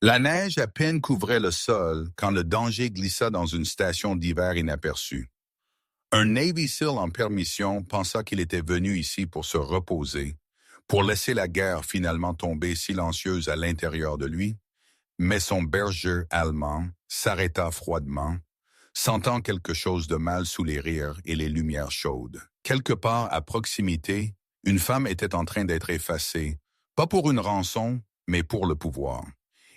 La neige à peine couvrait le sol quand le danger glissa dans une station d'hiver inaperçue. Un Navy SEAL en permission pensa qu'il était venu ici pour se reposer, pour laisser la guerre finalement tomber silencieuse à l'intérieur de lui, mais son berger allemand s'arrêta froidement, sentant quelque chose de mal sous les rires et les lumières chaudes. Quelque part à proximité, une femme était en train d'être effacée, pas pour une rançon, mais pour le pouvoir.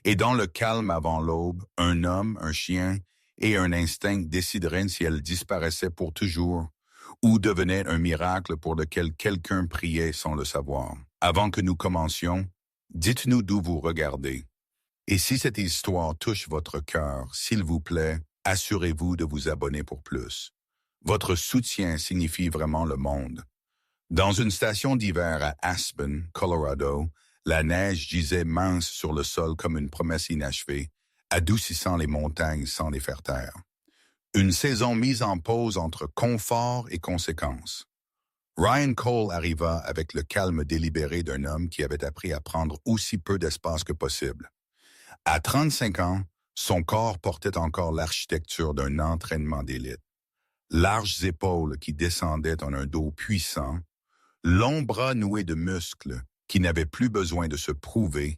Et dans le calme avant l'aube, un homme, un chien et un instinct décideraient si elle disparaissait pour toujours ou devenait un miracle pour lequel quelqu'un priait sans le savoir. Avant que nous commencions, dites-nous d'où vous regardez. Et si cette histoire touche votre cœur, s'il vous plaît, assurez-vous de vous abonner pour plus. Votre soutien signifie vraiment le monde. Dans une station d'hiver à Aspen, Colorado, la neige gisait mince sur le sol comme une promesse inachevée, adoucissant les montagnes sans les faire taire. Une saison mise en pause entre confort et conséquences. Ryan Cole arriva avec le calme délibéré d'un homme qui avait appris à prendre aussi peu d'espace que possible. À 35 ans, son corps portait encore l'architecture d'un entraînement d'élite. Larges épaules qui descendaient en un dos puissant, longs bras noués de muscles qui n'avaient plus besoin de se prouver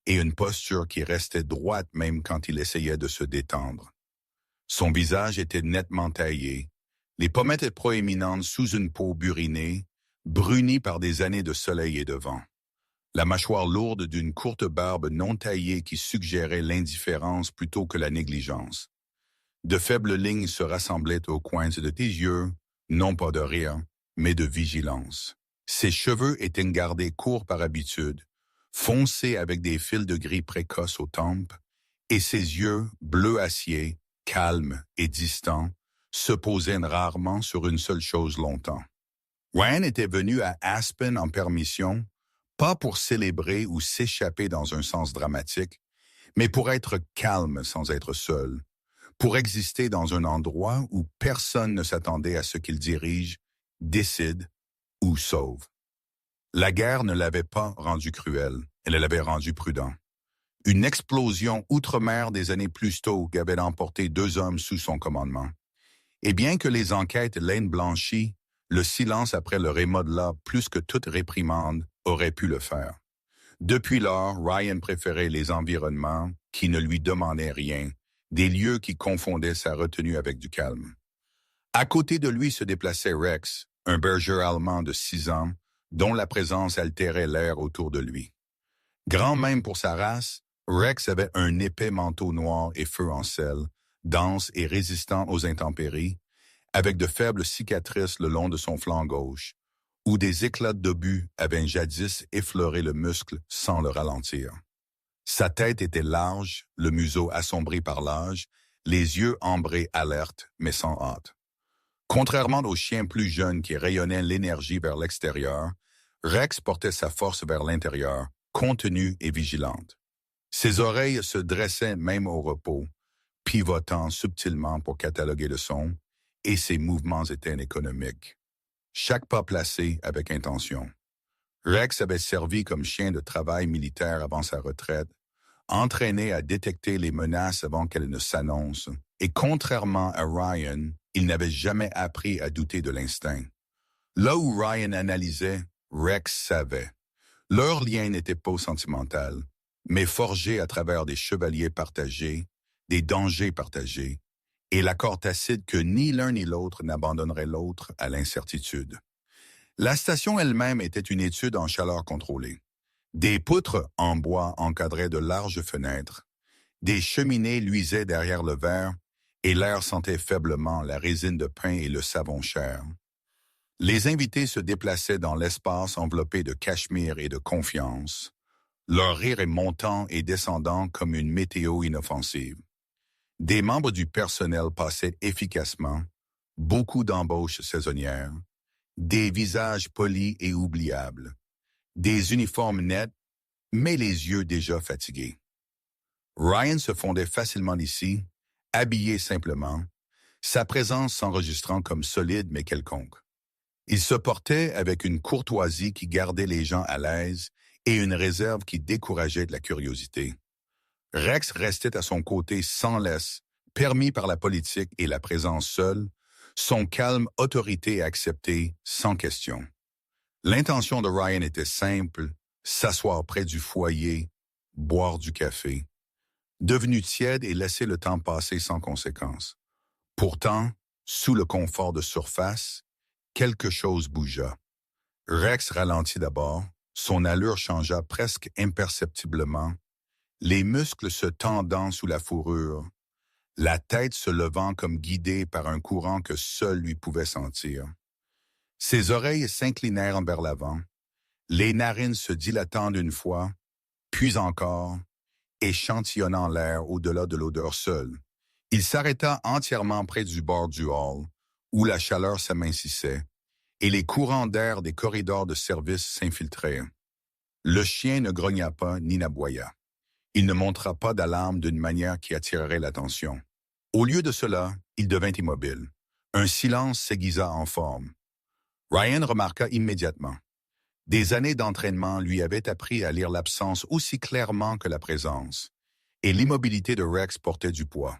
et une posture qui restait droite même quand il essayait de se détendre. Son visage était nettement taillé, les pommettes proéminentes sous une peau burinée, brunie par des années de soleil et de vent. La mâchoire lourde d'une courte barbe non taillée qui suggérait l'indifférence plutôt que la négligence. De faibles lignes se rassemblaient aux coins de tes yeux, non pas de rire, mais de vigilance. Ses cheveux étaient gardés courts par habitude, foncés avec des fils de gris précoces aux tempes, et ses yeux, bleu acier, calmes et distants, se posaient rarement sur une seule chose longtemps. Ryan était venu à Aspen en permission, pas pour célébrer ou s'échapper dans un sens dramatique, mais pour être calme sans être seul, pour exister dans un endroit où personne ne s'attendait à ce qu'il dirige, décide ou sauve. La guerre ne l'avait pas rendu cruel, elle l'avait rendu prudent. Une explosion outre-mer des années plus tôt avait emporté 2 hommes sous son commandement. Et bien que les enquêtes l'aient blanchi, le silence après le remodelat plus que toute réprimande aurait pu le faire. Depuis lors, Ryan préférait les environnements qui ne lui demandaient rien, des lieux qui confondaient sa retenue avec du calme. À côté de lui se déplaçait Rex, un berger allemand de 6 ans, dont la présence altérait l'air autour de lui. Grand même pour sa race, Rex avait un épais manteau noir et feu en sel, dense et résistant aux intempéries, avec de faibles cicatrices le long de son flanc gauche, où des éclats d'obus avaient jadis effleuré le muscle sans le ralentir. Sa tête était large, le museau assombri par l'âge, les yeux ambrés alertes mais sans hâte. Contrairement aux chiens plus jeunes qui rayonnaient l'énergie vers l'extérieur, Rex portait sa force vers l'intérieur, contenue et vigilante. Ses oreilles se dressaient même au repos, pivotant subtilement pour cataloguer le son, et ses mouvements étaient économiques. Chaque pas placé avec intention. Rex avait servi comme chien de travail militaire avant sa retraite, entraîné à détecter les menaces avant qu'elles ne s'annoncent, et contrairement à Ryan, il n'avait jamais appris à douter de l'instinct. Là où Ryan analysait, Rex savait. Leur lien n'était pas sentimental, mais forgé à travers des chevaliers partagés, des dangers partagés, et l'accord tacite que ni l'un ni l'autre n'abandonnerait l'autre à l'incertitude. La station elle-même était une étude en chaleur contrôlée. Des poutres en bois encadraient de larges fenêtres, des cheminées luisaient derrière le verre, et l'air sentait faiblement la résine de pin et le savon cher. Les invités se déplaçaient dans l'espace enveloppé de cachemire et de confiance, leur rire est montant et descendant comme une météo inoffensive. Des membres du personnel passaient efficacement, beaucoup d'embauches saisonnières, des visages polis et oubliables, des uniformes nets, mais les yeux déjà fatigués. Ryan se fondait facilement ici, habillé simplement, sa présence s'enregistrant comme solide mais quelconque. Il se portait avec une courtoisie qui gardait les gens à l'aise et une réserve qui décourageait de la curiosité. Rex restait à son côté sans laisse, permis par la politique et la présence seule, son calme autorité acceptée sans question. L'intention de Ryan était simple, s'asseoir près du foyer, boire du café, devenu tiède et laisser le temps passer sans conséquence. Pourtant, sous le confort de surface, quelque chose bougea. Rex ralentit d'abord, son allure changea presque imperceptiblement, les muscles se tendant sous la fourrure, la tête se levant comme guidée par un courant que seul lui pouvait sentir. Ses oreilles s'inclinèrent vers l'avant, les narines se dilatant d'une fois, puis encore, échantillonnant l'air au-delà de l'odeur seule. Il s'arrêta entièrement près du bord du hall, où la chaleur s'amincissait, et les courants d'air des corridors de service s'infiltraient. Le chien ne grogna pas ni n'aboya. Il ne montra pas d'alarme d'une manière qui attirerait l'attention. Au lieu de cela, il devint immobile. Un silence s'aiguisa en forme. Ryan remarqua immédiatement. Des années d'entraînement lui avaient appris à lire l'absence aussi clairement que la présence, et l'immobilité de Rex portait du poids.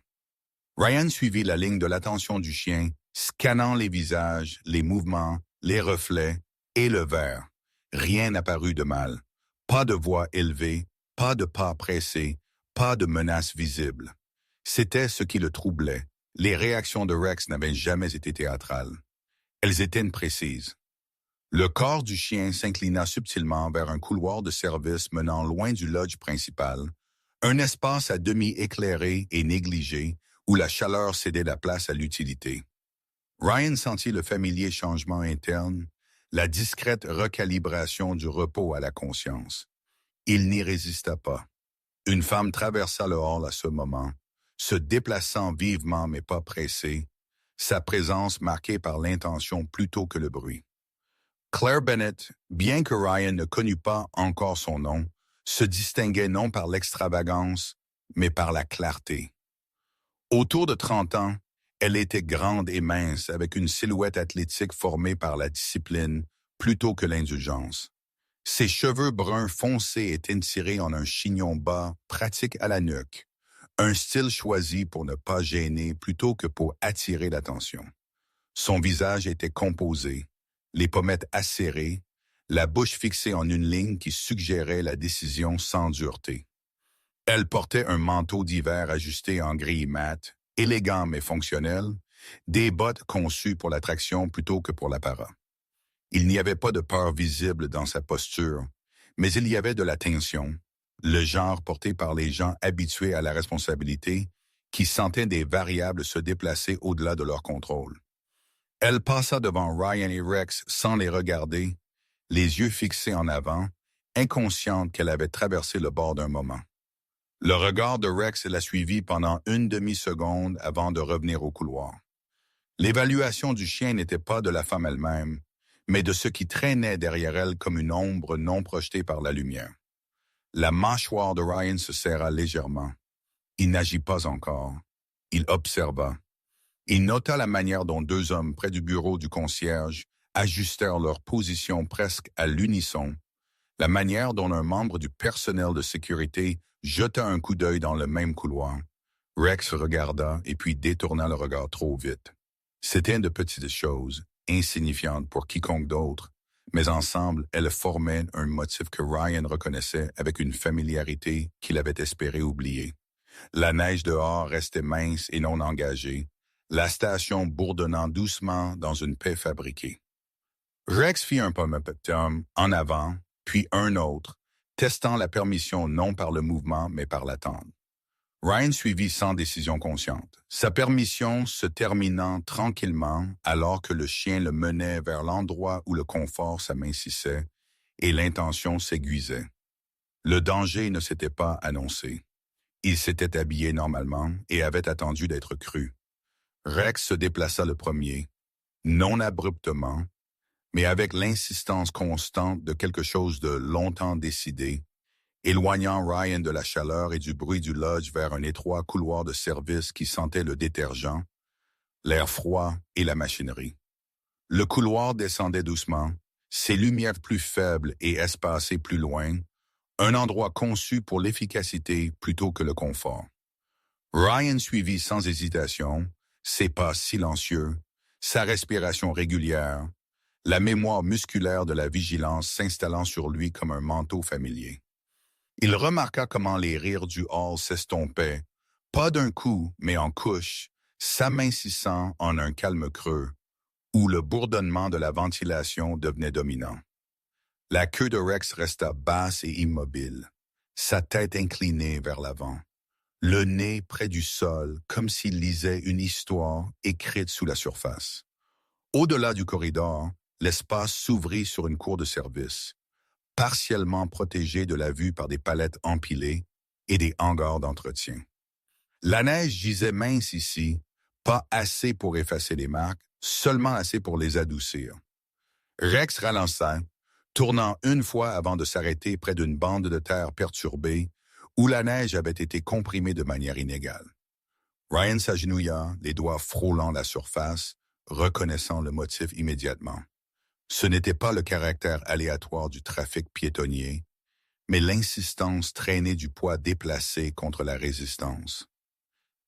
Ryan suivit la ligne de l'attention du chien, scannant les visages, les mouvements, les reflets et le verre. Rien n'apparut de mal. Pas de voix élevée, pas de pas pressés, pas de menace visible. C'était ce qui le troublait. Les réactions de Rex n'avaient jamais été théâtrales. Elles étaient précises. Le corps du chien s'inclina subtilement vers un couloir de service menant loin du lodge principal, un espace à demi éclairé et négligé où la chaleur cédait la place à l'utilité. Ryan sentit le familier changement interne, la discrète recalibration du repos à la conscience. Il n'y résista pas. Une femme traversa le hall à ce moment, se déplaçant vivement mais pas pressée, sa présence marquée par l'intention plutôt que le bruit. Claire Bennett, bien que Ryan ne connût pas encore son nom, se distinguait non par l'extravagance, mais par la clarté. Autour de 30 ans, elle était grande et mince, avec une silhouette athlétique formée par la discipline plutôt que l'indulgence. Ses cheveux bruns foncés étaient tirés en un chignon bas, pratique à la nuque, un style choisi pour ne pas gêner plutôt que pour attirer l'attention. Son visage était composé, les pommettes acérées, la bouche fixée en une ligne qui suggérait la décision sans dureté. Elle portait un manteau d'hiver ajusté en gris mat, élégant mais fonctionnel, des bottes conçues pour l'attraction plutôt que pour l'apparat. Il n'y avait pas de peur visible dans sa posture, mais il y avait de la tension, le genre porté par les gens habitués à la responsabilité qui sentaient des variables se déplacer au-delà de leur contrôle. Elle passa devant Ryan et Rex sans les regarder, les yeux fixés en avant, inconsciente qu'elle avait traversé le bord d'un moment. Le regard de Rex la suivit pendant une demi-seconde avant de revenir au couloir. L'évaluation du chien n'était pas de la femme elle-même, mais de ce qui traînait derrière elle comme une ombre non projetée par la lumière. La mâchoire de Ryan se serra légèrement. Il n'agit pas encore. Il observa. Il nota la manière dont deux hommes près du bureau du concierge ajustèrent leur position presque à l'unisson, la manière dont un membre du personnel de sécurité jeta un coup d'œil dans le même couloir. Rex regarda et puis détourna le regard trop vite. C'étaient de petites choses, insignifiantes pour quiconque d'autre, mais ensemble, elles formaient un motif que Ryan reconnaissait avec une familiarité qu'il avait espéré oublier. La neige dehors restait mince et non engagée, la station bourdonnant doucement dans une paix fabriquée. Rex fit un pas en avant, puis un autre, testant la permission non par le mouvement mais par l'attente. Ryan suivit sans décision consciente, sa permission se terminant tranquillement alors que le chien le menait vers l'endroit où le confort s'amincissait et l'intention s'aiguisait. Le danger ne s'était pas annoncé. Il s'était habillé normalement et avait attendu d'être cru. Rex se déplaça le premier, non abruptement, mais avec l'insistance constante de quelque chose de longtemps décidé, éloignant Ryan de la chaleur et du bruit du lodge vers un étroit couloir de service qui sentait le détergent, l'air froid et la machinerie. Le couloir descendait doucement, ses lumières plus faibles et espacées plus loin, Un endroit conçu pour l'efficacité plutôt que le confort. Ryan suivit sans hésitation, ses pas silencieux, sa respiration régulière, la mémoire musculaire de la vigilance s'installant sur lui comme un manteau familier. Il remarqua comment les rires du hall s'estompaient, pas d'un coup, mais en couches, s'amincissant en un calme creux, où le bourdonnement de la ventilation devenait dominant. La queue de Rex resta basse et immobile, sa tête inclinée vers l'avant, le nez près du sol, comme s'il lisait une histoire écrite sous la surface. Au-delà du corridor, l'espace s'ouvrit sur une cour de service, partiellement protégée de la vue par des palettes empilées et des hangars d'entretien. La neige gisait mince ici, pas assez pour effacer les marques, seulement assez pour les adoucir. Rex ralença, tournant une fois avant de s'arrêter près d'une bande de terre perturbée où la neige avait été comprimée de manière inégale. Ryan s'agenouilla, les doigts frôlant la surface, reconnaissant le motif immédiatement. Ce n'était pas le caractère aléatoire du trafic piétonnier, mais l'insistance traînée du poids déplacé contre la résistance.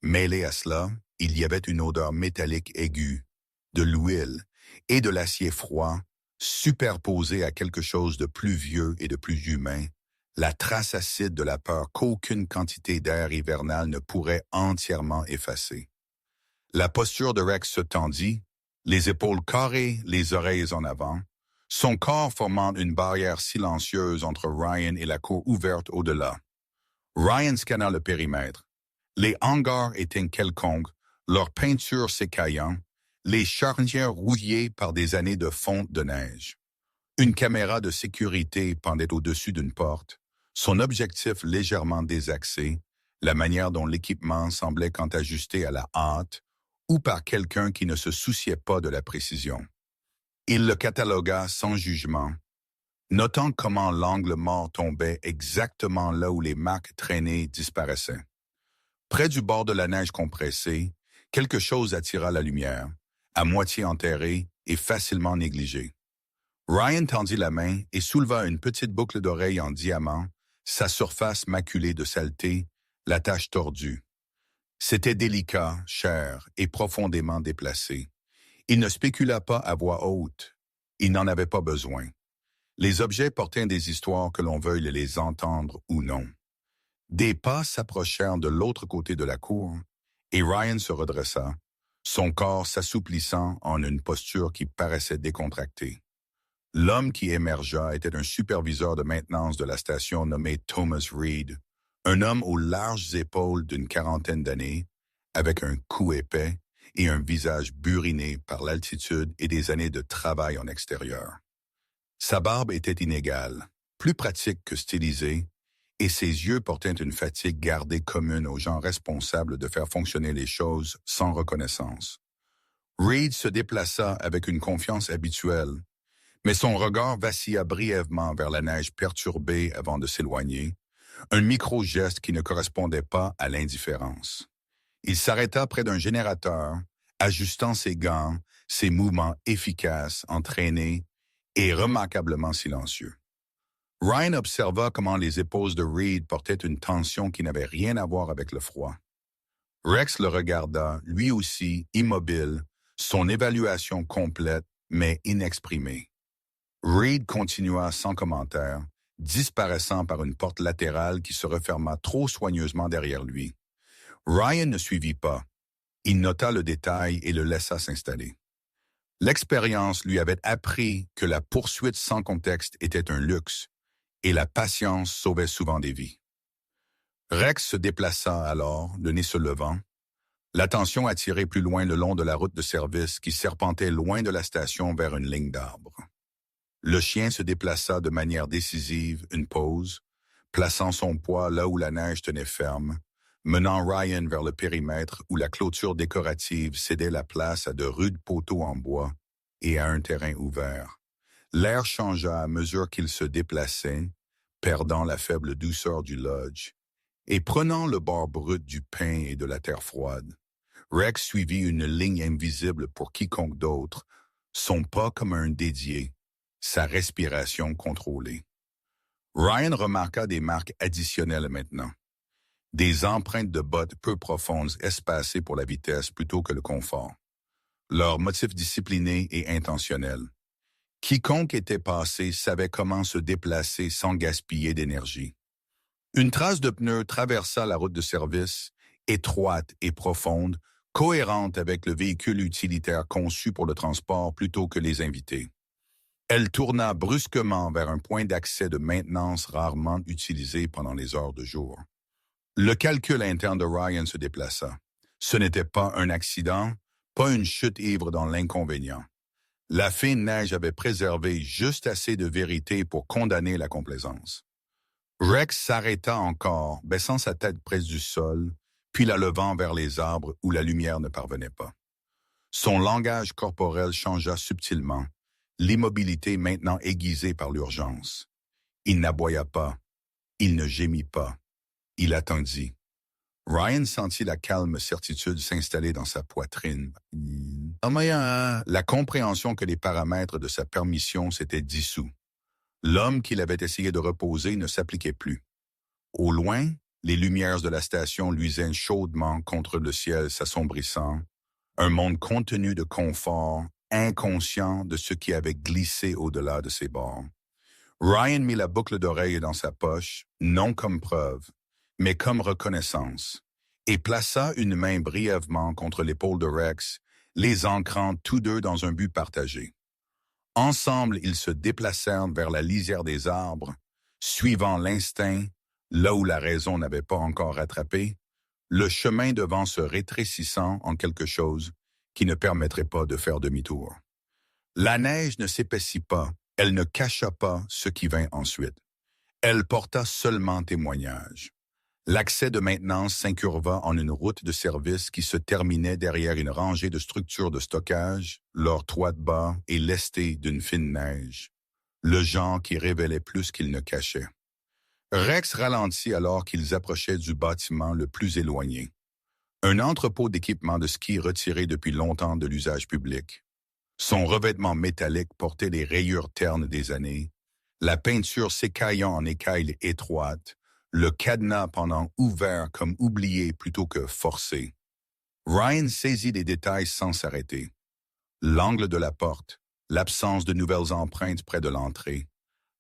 Mêlé à cela, il y avait une odeur métallique aiguë, de l'huile et de l'acier froid, superposée à quelque chose de plus vieux et de plus humain, la trace acide de la peur qu'aucune quantité d'air hivernal ne pourrait entièrement effacer. La posture de Rex se tendit, les épaules carrées, les oreilles en avant, son corps formant une barrière silencieuse entre Ryan et la cour ouverte au-delà. Ryan scanna le périmètre. Les hangars étaient quelconques, leurs peintures s'écaillant, les charnières rouillées par des années de fonte de neige. Une caméra de sécurité pendait au-dessus d'une porte, son objectif légèrement désaxé, la manière dont l'équipement semblait quant ajusté à la hâte ou par quelqu'un qui ne se souciait pas de la précision. Il le catalogua sans jugement, notant comment l'angle mort tombait exactement là où les marques traînées disparaissaient. Près du bord de la neige compressée, quelque chose attira la lumière, à moitié enterré et facilement négligé. Ryan tendit la main et souleva une petite boucle d'oreille en diamant, sa surface maculée de saleté, la tache tordue. C'était délicat, cher et profondément déplacé. Il ne spécula pas à voix haute. Il n'en avait pas besoin. Les objets portaient des histoires que l'on veuille les entendre ou non. Des pas s'approchèrent de l'autre côté de la cour, et Ryan se redressa, son corps s'assouplissant en une posture qui paraissait décontractée. L'homme qui émergea était un superviseur de maintenance de la station nommé Thomas Reed, un homme aux larges épaules d'une quarantaine d'années, avec un cou épais et un visage buriné par l'altitude et des années de travail en extérieur. Sa barbe était inégale, plus pratique que stylisée, et ses yeux portaient une fatigue gardée commune aux gens responsables de faire fonctionner les choses sans reconnaissance. Reed se déplaça avec une confiance habituelle, mais son regard vacilla brièvement vers la neige perturbée avant de s'éloigner, un micro-geste qui ne correspondait pas à l'indifférence. Il s'arrêta près d'un générateur, ajustant ses gants, ses mouvements efficaces, entraînés et remarquablement silencieux. Ryan observa comment les épaules de Reed portaient une tension qui n'avait rien à voir avec le froid. Rex le regarda, lui aussi, immobile, son évaluation complète, mais inexprimée. Reed continua sans commentaire, disparaissant par une porte latérale qui se referma trop soigneusement derrière lui. Ryan ne suivit pas. Il nota le détail et le laissa s'installer. L'expérience lui avait appris que la poursuite sans contexte était un luxe, et la patience sauvait souvent des vies. Rex se déplaça alors, le nez se levant, l'attention attirée plus loin le long de la route de service qui serpentait loin de la station vers une ligne d'arbres. Le chien se déplaça de manière décisive, une pause, plaçant son poids là où la neige tenait ferme, menant Ryan vers le périmètre où la clôture décorative cédait la place à de rudes poteaux en bois et à un terrain ouvert. L'air changea à mesure qu'il se déplaçait, perdant la faible douceur du lodge, et prenant le bord brut du pain et de la terre froide. Rex suivit une ligne invisible pour quiconque d'autre, son pas comme un dédié, sa respiration contrôlée. Ryan remarqua des marques additionnelles maintenant. Des empreintes de bottes peu profondes espacées pour la vitesse plutôt que le confort. Leur motif discipliné et intentionnel. Quiconque était passé savait comment se déplacer sans gaspiller d'énergie. Une trace de pneu traversa la route de service, étroite et profonde, cohérente avec le véhicule utilitaire conçu pour le transport plutôt que les invités. Elle tourna brusquement vers un point d'accès de maintenance rarement utilisé pendant les heures de jour. Le calcul interne de Ryan se déplaça. Ce n'était pas un accident, pas une chute ivre dans l'inconvénient. La fine neige avait préservé juste assez de vérité pour condamner la complaisance. Rex s'arrêta encore, baissant sa tête près du sol, puis la levant vers les arbres où la lumière ne parvenait pas. Son langage corporel changea subtilement, l'immobilité maintenant aiguisée par l'urgence. Il n'aboya pas, il ne gémit pas, il attendit. Ryan sentit la calme certitude s'installer dans sa poitrine. La compréhension que les paramètres de sa permission s'étaient dissous. L'homme qu'il avait essayé de reposer ne s'appliquait plus. Au loin, les lumières de la station luisaient chaudement contre le ciel s'assombrissant, un monde contenu de confort, inconscient de ce qui avait glissé au-delà de ses bords. Ryan mit la boucle d'oreille dans sa poche, non comme preuve, mais comme reconnaissance, et plaça une main brièvement contre l'épaule de Rex, les ancrant tous deux dans un but partagé. Ensemble, ils se déplacèrent vers la lisière des arbres, suivant l'instinct, là où la raison n'avait pas encore rattrapé, le chemin devant se rétrécissant en quelque chose qui ne permettrait pas de faire demi-tour. La neige ne s'épaissit pas, elle ne cacha pas ce qui vint ensuite. Elle porta seulement témoignage. L'accès de maintenance s'incurva en une route de service qui se terminait derrière une rangée de structures de stockage, leurs toits de bas et lestés d'une fine neige. Le genre qui révélait plus qu'il ne cachait. Rex ralentit alors qu'ils approchaient du bâtiment le plus éloigné. Un entrepôt d'équipements de ski retiré depuis longtemps de l'usage public. Son revêtement métallique portait les rayures ternes des années, la peinture s'écaillant en écailles étroites, le cadenas pendant ouvert comme oublié plutôt que forcé. Ryan saisit les détails sans s'arrêter. L'angle de la porte, l'absence de nouvelles empreintes près de l'entrée,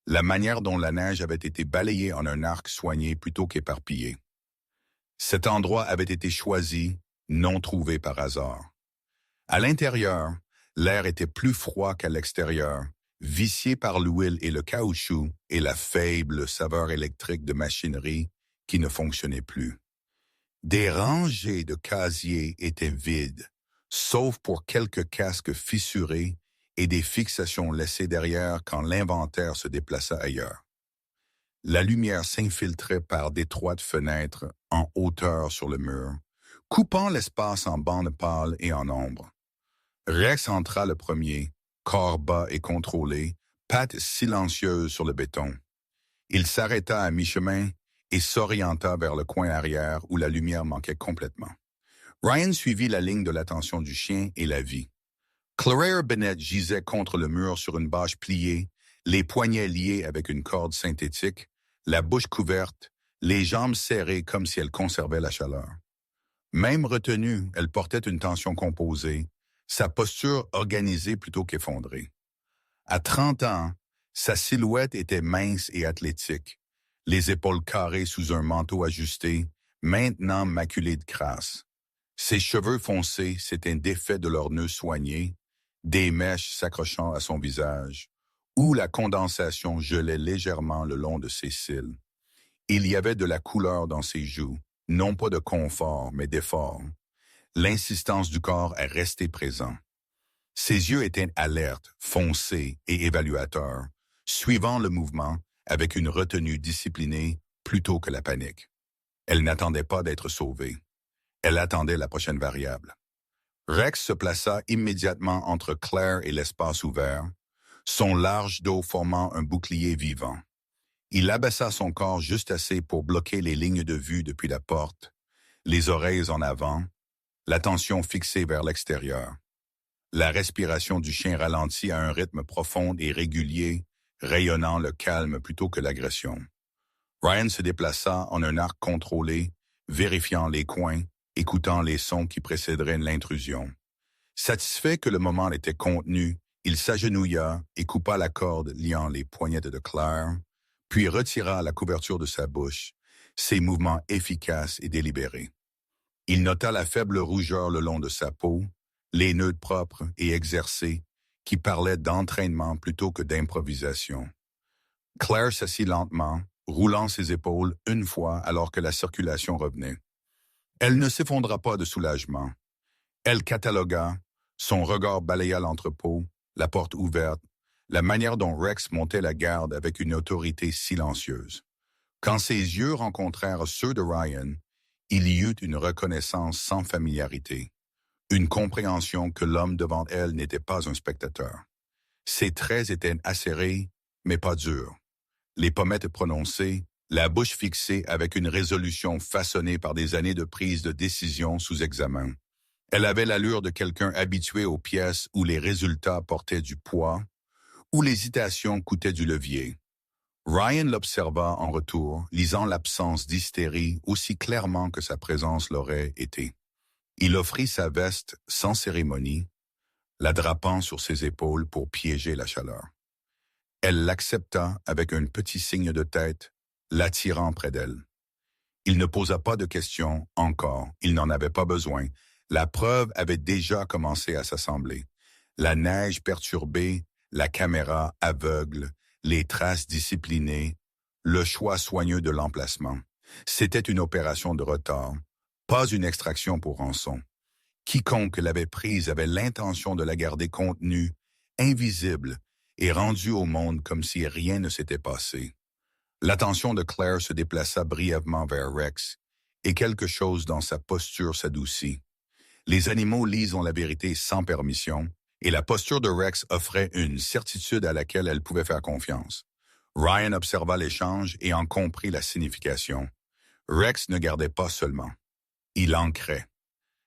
la manière dont la neige avait été balayée en un arc soigné plutôt qu'éparpillé. Cet endroit avait été choisi, non trouvé par hasard. À l'intérieur, l'air était plus froid qu'à l'extérieur, vicié par l'huile et le caoutchouc et la faible saveur électrique de machinerie qui ne fonctionnait plus. Des rangées de casiers étaient vides, sauf pour quelques casques fissurés et des fixations laissées derrière quand l'inventaire se déplaça ailleurs. La lumière s'infiltrait par d'étroites fenêtres en hauteur sur le mur, coupant l'espace en bandes pâles et en ombre. Rex entra le premier, corps bas et contrôlé, pattes silencieuses sur le béton. Il s'arrêta à mi-chemin et s'orienta vers le coin arrière où la lumière manquait complètement. Ryan suivit la ligne de l'attention du chien et la vit. Claire Bennett gisait contre le mur sur une bâche pliée, les poignets liés avec une corde synthétique, la bouche couverte, les jambes serrées comme si elle conservait la chaleur. Même retenue, elle portait une tension composée, sa posture organisée plutôt qu'effondrée. À 30 ans, sa silhouette était mince et athlétique, les épaules carrées sous un manteau ajusté, maintenant maculé de crasse. Ses cheveux foncés s'étaient défaits de leurs nœuds soignés, des mèches s'accrochant à son visage, où la condensation gelait légèrement le long de ses cils. Il y avait de la couleur dans ses joues, non pas de confort, mais d'effort. L'insistance du corps est restée présent. Ses yeux étaient alertes, foncés et évaluateurs, suivant le mouvement avec une retenue disciplinée plutôt que la panique. Elle n'attendait pas d'être sauvée. Elle attendait la prochaine variable. Rex se plaça immédiatement entre Claire et l'espace ouvert, son large dos formant un bouclier vivant. Il abaissa son corps juste assez pour bloquer les lignes de vue depuis la porte, les oreilles en avant, l'attention fixée vers l'extérieur. La respiration du chien ralentit à un rythme profond et régulier, rayonnant le calme plutôt que l'agression. Ryan se déplaça en un arc contrôlé, vérifiant les coins, écoutant les sons qui précéderaient l'intrusion. Satisfait que le moment était contenu, il s'agenouilla et coupa la corde liant les poignettes de Claire, puis retira la couverture de sa bouche, ses mouvements efficaces et délibérés. Il nota la faible rougeur le long de sa peau, les nœuds propres et exercés qui parlaient d'entraînement plutôt que d'improvisation. Claire s'assit lentement, roulant ses épaules une fois alors que la circulation revenait. Elle ne s'effondra pas de soulagement. Elle catalogua, son regard balaya l'entrepôt, la porte ouverte, la manière dont Rex montait la garde avec une autorité silencieuse. Quand ses yeux rencontrèrent ceux de Ryan, il y eut une reconnaissance sans familiarité, une compréhension que l'homme devant elle n'était pas un spectateur. Ses traits étaient acérés, mais pas durs. Les pommettes prononcées, la bouche fixée avec une résolution façonnée par des années de prise de décision sous examen. Elle avait l'allure de quelqu'un habitué aux pièces où les résultats portaient du poids, où l'hésitation coûtait du levier. Ryan l'observa en retour, lisant l'absence d'hystérie aussi clairement que sa présence l'aurait été. Il offrit sa veste sans cérémonie, la drapant sur ses épaules pour piéger la chaleur. Elle l'accepta avec un petit signe de tête, l'attirant près d'elle. Il ne posa pas de questions encore, il n'en avait pas besoin. La preuve avait déjà commencé à s'assembler. La neige perturbée, la caméra aveugle, les traces disciplinées, le choix soigneux de l'emplacement. C'était une opération de retard, pas une extraction pour rançon. Quiconque l'avait prise avait l'intention de la garder contenue, invisible, et rendue au monde comme si rien ne s'était passé. L'attention de Claire se déplaça brièvement vers Rex, et quelque chose dans sa posture s'adoucit. Les animaux lisent la vérité sans permission, et la posture de Rex offrait une certitude à laquelle elle pouvait faire confiance. Ryan observa l'échange et en comprit la signification. Rex ne gardait pas seulement. Il ancrait.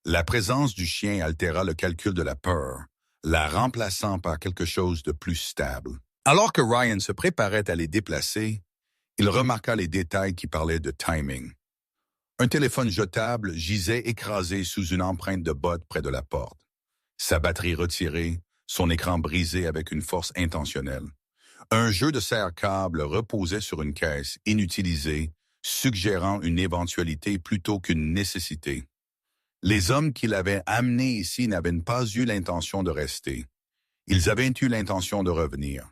La présence du chien altéra le calcul de la peur, la remplaçant par quelque chose de plus stable. Alors que Ryan se préparait à les déplacer, il remarqua les détails qui parlaient de timing. Un téléphone jetable gisait écrasé sous une empreinte de botte près de la porte. Sa batterie retirée, son écran brisé avec une force intentionnelle. Un jeu de serre-câble reposait sur une caisse inutilisée, suggérant une éventualité plutôt qu'une nécessité. Les hommes qui l'avaient amené ici n'avaient pas eu l'intention de rester. Ils avaient eu l'intention de revenir.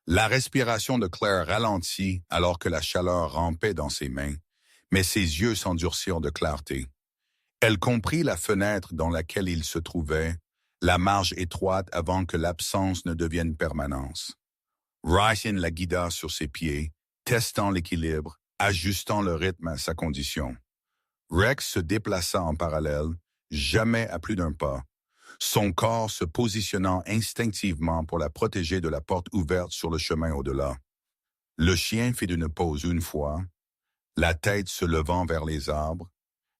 La respiration de Claire ralentit alors que la chaleur rampait dans ses mains, mais ses yeux s'endurcirent de clarté. Elle comprit la fenêtre dans laquelle il se trouvait, la marge étroite avant que l'absence ne devienne permanence. Ryan la guida sur ses pieds, testant l'équilibre, ajustant le rythme à sa condition. Rex se déplaça en parallèle, jamais à plus d'un pas, son corps se positionnant instinctivement pour la protéger de la porte ouverte sur le chemin au-delà. Le chien fit une pause une fois, la tête se levant vers les arbres,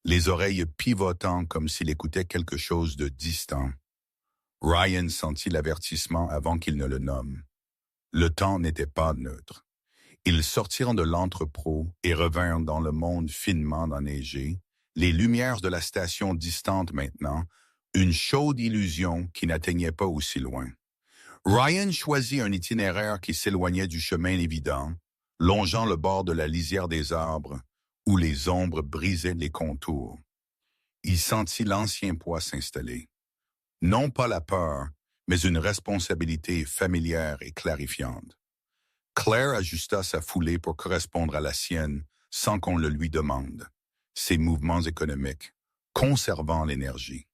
les oreilles pivotant comme s'il écoutait quelque chose de distant. Ryan sentit l'avertissement avant qu'il ne le nomme. Le temps n'était pas neutre. Ils sortirent de l'entrepôt et revinrent dans le monde finement enneigé, les lumières de la station distante maintenant, une chaude illusion qui n'atteignait pas aussi loin. Ryan choisit un itinéraire qui s'éloignait du chemin évident, longeant le bord de la lisière des arbres, où les ombres brisaient les contours. Il sentit l'ancien poids s'installer. Non pas la peur, mais une responsabilité familière et clarifiante. Claire ajusta sa foulée pour correspondre à la sienne sans qu'on le lui demande, ses mouvements économiques, conservant l'énergie.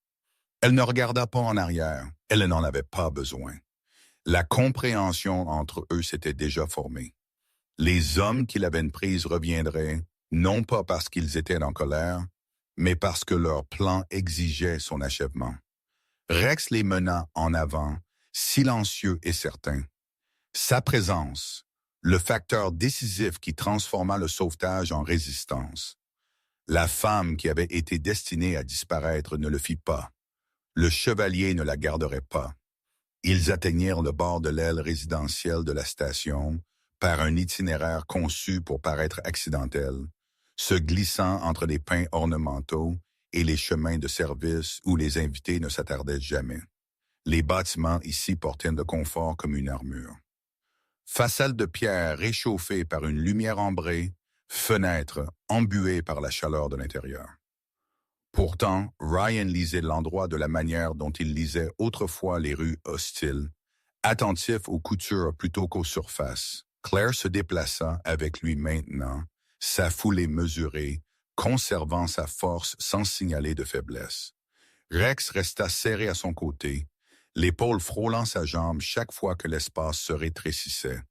Elle ne regarda pas en arrière, elle n'en avait pas besoin. La compréhension entre eux s'était déjà formée. Les hommes qui l'avaient prise reviendraient, non pas parce qu'ils étaient en colère, mais parce que leur plan exigeait son achèvement. Rex les mena en avant, silencieux et certain. Sa présence, le facteur décisif qui transforma le sauvetage en résistance. La femme qui avait été destinée à disparaître ne le fit pas. Le chevalier ne la garderait pas. Ils atteignirent le bord de l'aile résidentielle de la station par un itinéraire conçu pour paraître accidentel, se glissant entre les pins ornementaux et les chemins de service où les invités ne s'attardaient jamais. Les bâtiments ici portaient le confort comme une armure. Façade de pierre réchauffée par une lumière ambrée, fenêtres embuées par la chaleur de l'intérieur. Pourtant, Ryan lisait l'endroit de la manière dont il lisait autrefois les rues hostiles, attentif aux coutures plutôt qu'aux surfaces. Claire se déplaça avec lui maintenant, sa foulée mesurée, conservant sa force sans signaler de faiblesse. Rex resta serré à son côté, l'épaule frôlant sa jambe chaque fois que l'espace se rétrécissait.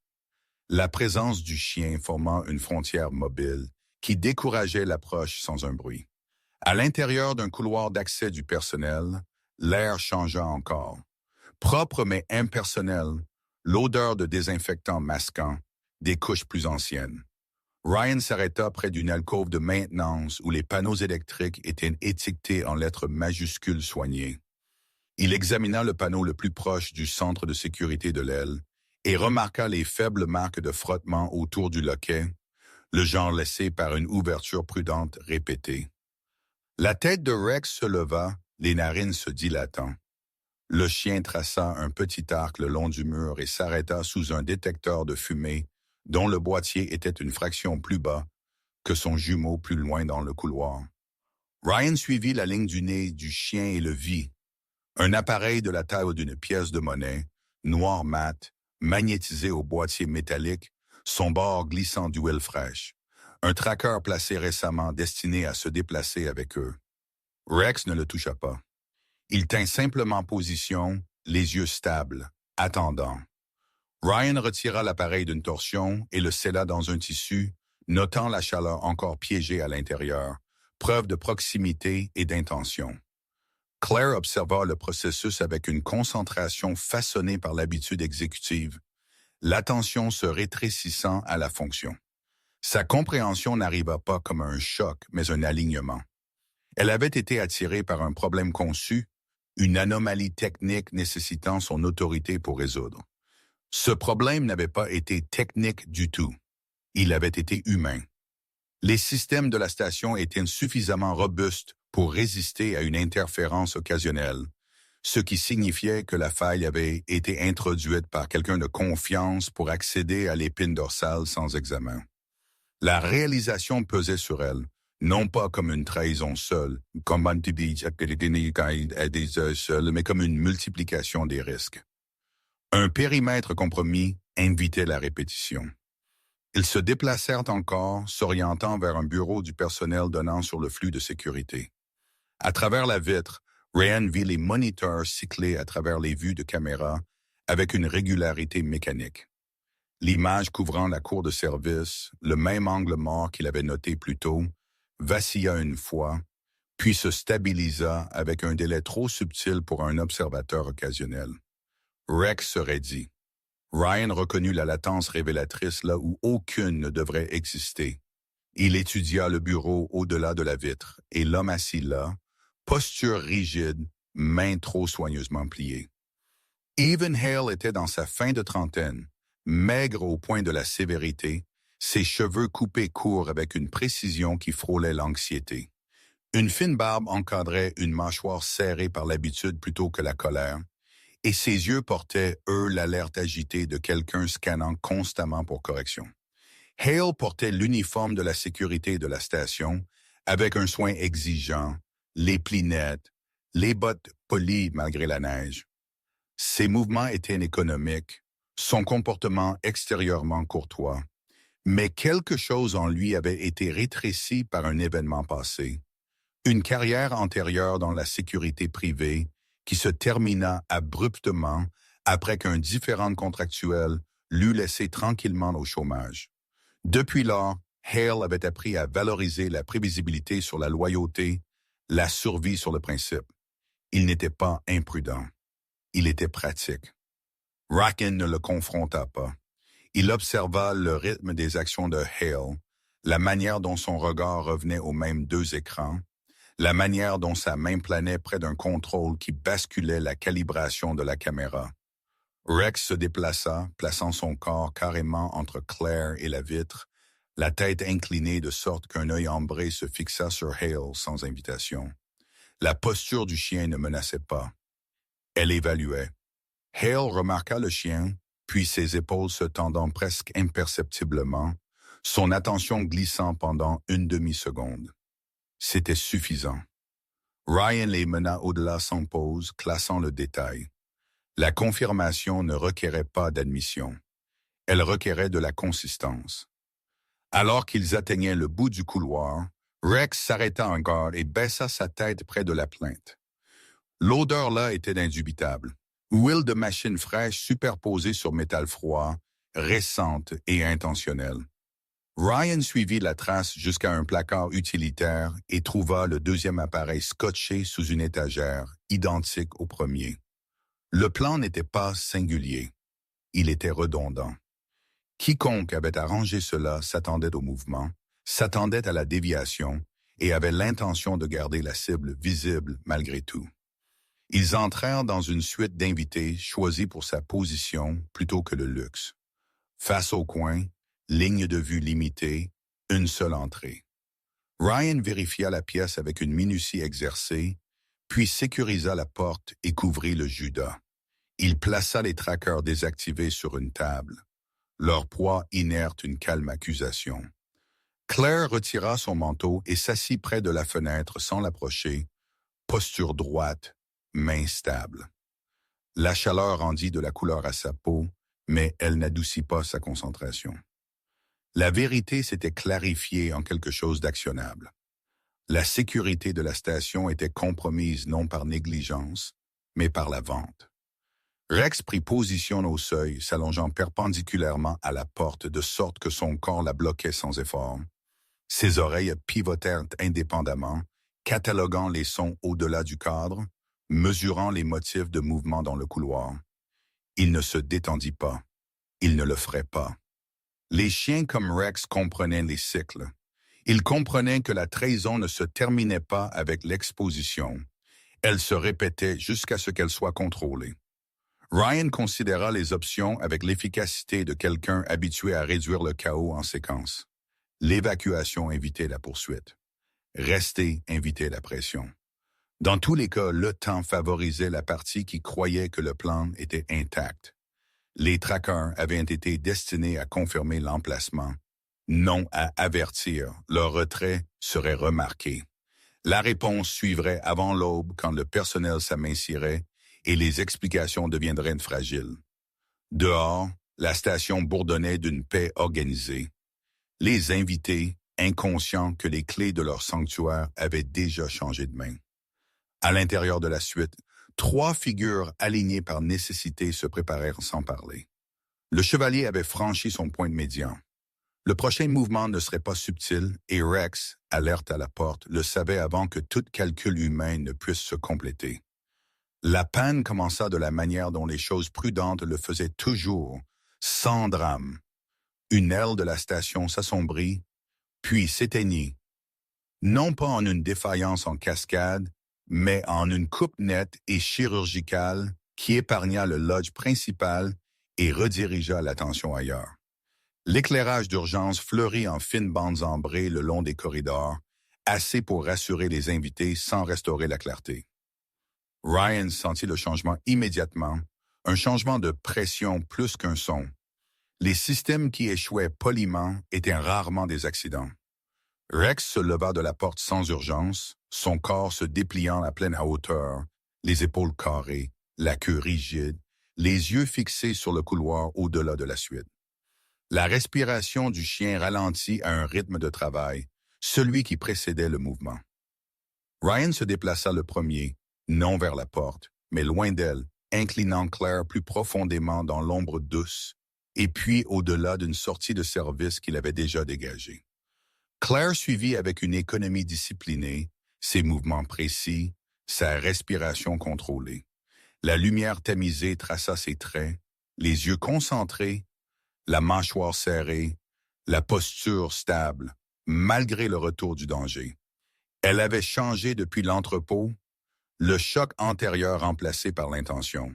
La présence du chien formant une frontière mobile qui décourageait l'approche sans un bruit. À l'intérieur d'un couloir d'accès du personnel, l'air changea encore. Propre mais impersonnel, l'odeur de désinfectant masquant, des couches plus anciennes. Ryan s'arrêta près d'une alcôve de maintenance où les panneaux électriques étaient étiquetés en lettres majuscules soignées. Il examina le panneau le plus proche du centre de sécurité de l'aile et remarqua les faibles marques de frottement autour du loquet, le genre laissé par une ouverture prudente répétée. La tête de Rex se leva, les narines se dilatant. Le chien traça un petit arc le long du mur et s'arrêta sous un détecteur de fumée dont le boîtier était une fraction plus bas que son jumeau plus loin dans le couloir. Ryan suivit la ligne du nez du chien et le vit. Un appareil de la taille d'une pièce de monnaie, noir mat, magnétisé au boîtier métallique, son bord glissant d'huile fraîche. Un tracker placé récemment destiné à se déplacer avec eux. Rex ne le toucha pas. Il tint simplement position, les yeux stables, attendant. Ryan retira l'appareil d'une torsion et le scella dans un tissu, notant la chaleur encore piégée à l'intérieur, preuve de proximité et d'intention. Claire observa le processus avec une concentration façonnée par l'habitude exécutive, l'attention se rétrécissant à la fonction. Sa compréhension n'arriva pas comme un choc, mais un alignement. Elle avait été attirée par un problème conçu, une anomalie technique nécessitant son autorité pour résoudre. Ce problème n'avait pas été technique du tout. Il avait été humain. Les systèmes de la station étaient suffisamment robustes pour résister à une interférence occasionnelle, ce qui signifiait que la faille avait été introduite par quelqu'un de confiance pour accéder à l'épine dorsale sans examen. La réalisation pesait sur elle, non pas comme une trahison seule, mais comme une multiplication des risques. Un périmètre compromis invitait la répétition. Ils se déplacèrent encore, s'orientant vers un bureau du personnel donnant sur le flux de sécurité. À travers la vitre, Ryan vit les moniteurs cycler à travers les vues de caméra avec une régularité mécanique. L'image couvrant la cour de service, le même angle mort qu'il avait noté plus tôt, vacilla une fois, puis se stabilisa avec un délai trop subtil pour un observateur occasionnel. Rex se raidit. Ryan reconnut la latence révélatrice là où aucune ne devrait exister. Il étudia le bureau au-delà de la vitre, et l'homme assis là, posture rigide, mains trop soigneusement pliées. Evan Hale était dans sa fin de trentaine, maigre au point de la sévérité, ses cheveux coupés courts avec une précision qui frôlait l'anxiété. Une fine barbe encadrait une mâchoire serrée par l'habitude plutôt que la colère, et ses yeux portaient, eux, l'alerte agitée de quelqu'un scannant constamment pour correction. Hale portait l'uniforme de la sécurité de la station, avec un soin exigeant, les plis nets, les bottes polies malgré la neige. Ses mouvements étaient économiques, son comportement extérieurement courtois, mais quelque chose en lui avait été rétréci par un événement passé, une carrière antérieure dans la sécurité privée qui se termina abruptement après qu'un différend contractuel l'eût laissé tranquillement au chômage. Depuis lors, Hale avait appris à valoriser la prévisibilité sur la loyauté, la survie sur le principe. Il n'était pas imprudent. Il était pratique. Racken ne le confronta pas. Il observa le rythme des actions de Hale, la manière dont son regard revenait aux mêmes deux écrans, la manière dont sa main planait près d'un contrôle qui basculait la calibration de la caméra. Rex se déplaça, plaçant son corps carrément entre Claire et la vitre, la tête inclinée de sorte qu'un œil ambré se fixa sur Hale sans invitation. La posture du chien ne menaçait pas. Elle évaluait. Hale remarqua le chien, puis ses épaules se tendant presque imperceptiblement, son attention glissant pendant une demi-seconde. C'était suffisant. Ryan les mena au-delà sans pause, classant le détail. La confirmation ne requérait pas d'admission. Elle requérait de la consistance. Alors qu'ils atteignaient le bout du couloir, Rex s'arrêta encore et baissa sa tête près de la plainte. L'odeur là était indubitable. Huile de machine fraîche superposée sur métal froid, récente et intentionnelle. Ryan suivit la trace jusqu'à un placard utilitaire et trouva le deuxième appareil scotché sous une étagère, identique au premier. Le plan n'était pas singulier. Il était redondant. Quiconque avait arrangé cela s'attendait au mouvement, s'attendait à la déviation et avait l'intention de garder la cible visible malgré tout. Ils entrèrent dans une suite d'invités choisis pour sa position plutôt que le luxe. Face au coin, ligne de vue limitée, une seule entrée. Ryan vérifia la pièce avec une minutie exercée, puis sécurisa la porte et couvrit le Judas. Il plaça les trackers désactivés sur une table. Leur poids inerte une calme accusation. Claire retira son manteau et s'assit près de la fenêtre sans l'approcher, posture droite, main stable. La chaleur rendit de la couleur à sa peau, mais elle n'adoucit pas sa concentration. La vérité s'était clarifiée en quelque chose d'actionnable. La sécurité de la station était compromise non par négligence, mais par la vente. Rex prit position au seuil, s'allongeant perpendiculairement à la porte de sorte que son corps la bloquait sans effort. Ses oreilles pivotèrent indépendamment, cataloguant les sons au-delà du cadre, mesurant les motifs de mouvement dans le couloir. Il ne se détendit pas. Il ne le ferait pas. Les chiens comme Rex comprenaient les cycles. Ils comprenaient que la trahison ne se terminait pas avec l'exposition. Elle se répétait jusqu'à ce qu'elle soit contrôlée. Ryan considéra les options avec l'efficacité de quelqu'un habitué à réduire le chaos en séquence. L'évacuation invitait la poursuite. Rester invitait la pression. Dans tous les cas, le temps favorisait la partie qui croyait que le plan était intact. Les traqueurs avaient été destinés à confirmer l'emplacement, non à avertir. Leur retrait serait remarqué. La réponse suivrait avant l'aube quand le personnel s'amincirait et les explications deviendraient fragiles. Dehors, la station bourdonnait d'une paix organisée. Les invités, inconscients que les clés de leur sanctuaire avaient déjà changé de main. À l'intérieur de la suite, 3 figures alignées par nécessité se préparèrent sans parler. Le chevalier avait franchi son point de médian. Le prochain mouvement ne serait pas subtil et Rex, alerte à la porte, le savait avant que tout calcul humain ne puisse se compléter. La panne commença de la manière dont les choses prudentes le faisaient toujours, sans drame. Une aile de la station s'assombrit, puis s'éteignit. Non pas en une défaillance en cascade, mais en une coupe nette et chirurgicale qui épargna le lodge principal et redirigea l'attention ailleurs. L'éclairage d'urgence fleurit en fines bandes ambrées le long des corridors, assez pour rassurer les invités sans restaurer la clarté. Ryan sentit le changement immédiatement, un changement de pression plus qu'un son. Les systèmes qui échouaient poliment étaient rarement des accidents. Rex se leva de la porte sans urgence, son corps se dépliant à pleine hauteur, les épaules carrées, la queue rigide, les yeux fixés sur le couloir au-delà de la suite. La respiration du chien ralentit à un rythme de travail, celui qui précédait le mouvement. Ryan se déplaça le premier, non vers la porte, mais loin d'elle, inclinant Claire plus profondément dans l'ombre douce, et puis au-delà d'une sortie de service qu'il avait déjà dégagée. Claire suivit avec une économie disciplinée, ses mouvements précis, sa respiration contrôlée. La lumière tamisée traça ses traits, les yeux concentrés, la mâchoire serrée, la posture stable, malgré le retour du danger. Elle avait changé depuis l'entrepôt, le choc antérieur remplacé par l'intention.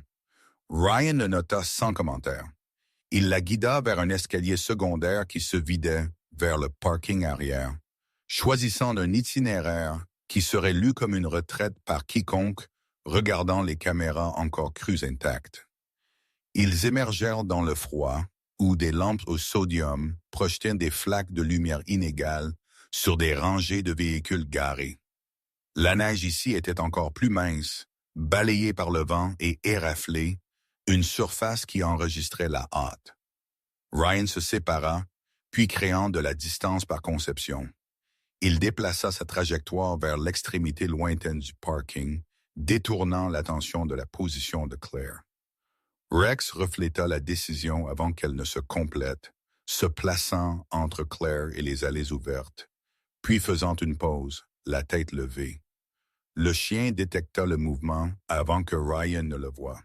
Ryan le nota sans commentaire. Il la guida vers un escalier secondaire qui se vidait vers le parking arrière, choisissant un itinéraire qui serait lu comme une retraite par quiconque regardant les caméras encore crues intactes. Ils émergèrent dans le froid, où des lampes au sodium projetaient des flaques de lumière inégales sur des rangées de véhicules garés. La neige ici était encore plus mince, balayée par le vent et éraflée, une surface qui enregistrait la hâte. Ryan se sépara, puis créant de la distance par conception. Il déplaça sa trajectoire vers l'extrémité lointaine du parking, détournant l'attention de la position de Claire. Rex refléta la décision avant qu'elle ne se complète, se plaçant entre Claire et les allées ouvertes, puis faisant une pause, la tête levée. Le chien détecta le mouvement avant que Ryan ne le voie.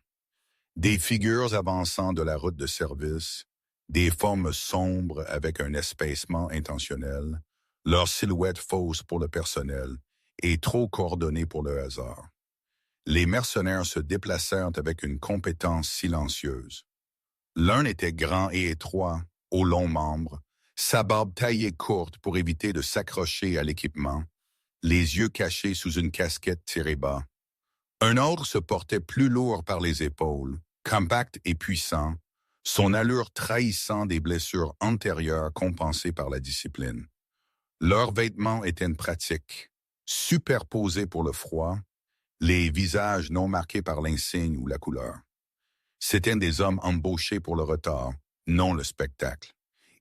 Des figures avançant de la route de service, des formes sombres avec un espacement intentionnel, leurs silhouettes fausses pour le personnel et trop coordonnées pour le hasard. Les mercenaires se déplacèrent avec une compétence silencieuse. L'un était grand et étroit, aux longs membres, sa barbe taillée courte pour éviter de s'accrocher à l'équipement, les yeux cachés sous une casquette tirée bas. Un autre se portait plus lourd par les épaules, compact et puissant, son allure trahissant des blessures antérieures compensées par la discipline. Leurs vêtements étaient pratiques, superposés pour le froid, les visages non marqués par l'insigne ou la couleur. C'étaient des hommes embauchés pour le retard, non le spectacle.